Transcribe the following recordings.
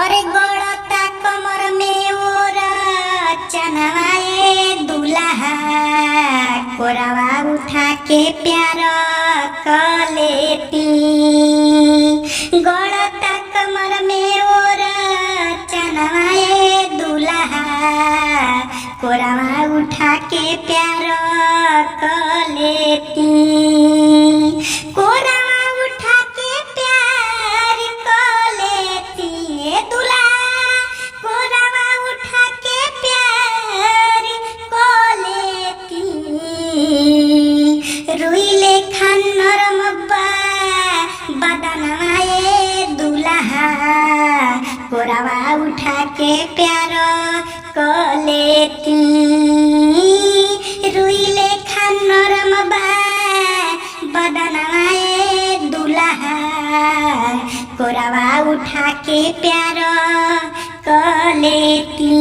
अरे गड़ता कमर में ओर चनवाए दुल्हा कोरवा उठा के प्यार कलेती। गड़ता कमर में ओर चनवाए दुल्हा कोरवा उठा के प्यार कलेती। कोरवा उठा के प्यार कलेती दुल्हा कोरवा उठा के प्यार कलेती। रुइले खान नरम बदनवाए दुल्हा कोरवा उठा के प्यार कलेती। रुइले खान नरम बदनवाए दुल्हा कोरवा उठा के प्यार कलेती।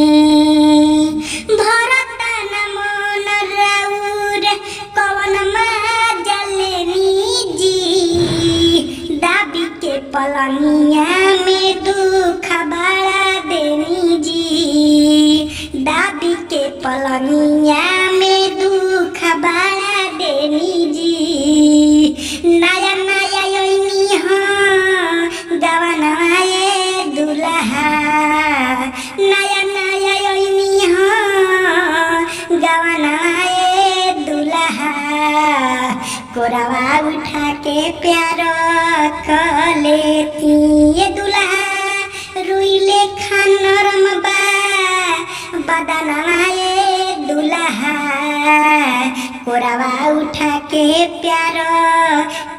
भरता न मन राउर कवन जलेनी जी दाबी के पलनिया में दुख बड़ा देनी जी। दाबी के पलनिया में दुख बड़ा देनी जी। नया नया योनी हाँ गवनवाए दुल्हा नया नया योनी हाँ गवनवाए दुल्हा कोरवा उठा के प्यार कलेती। ये दुल्हा रुइले खान नरम बदनवाए दुल्हा कोरवा उठा के प्यार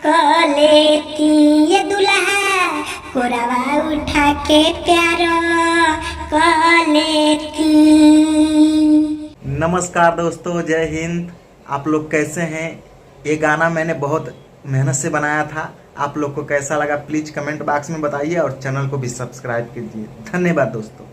कलेती। ये दुल्हा कोरवा उठा के प्यार कलेती। नमस्कार दोस्तों, जय हिंद। आप लोग कैसे हैं? ये गाना मैंने बहुत मेहनत से बनाया था। आप लोग को कैसा लगा प्लीज़ कमेंट बॉक्स में बताइए और चैनल को भी सब्सक्राइब कीजिए। धन्यवाद दोस्तों।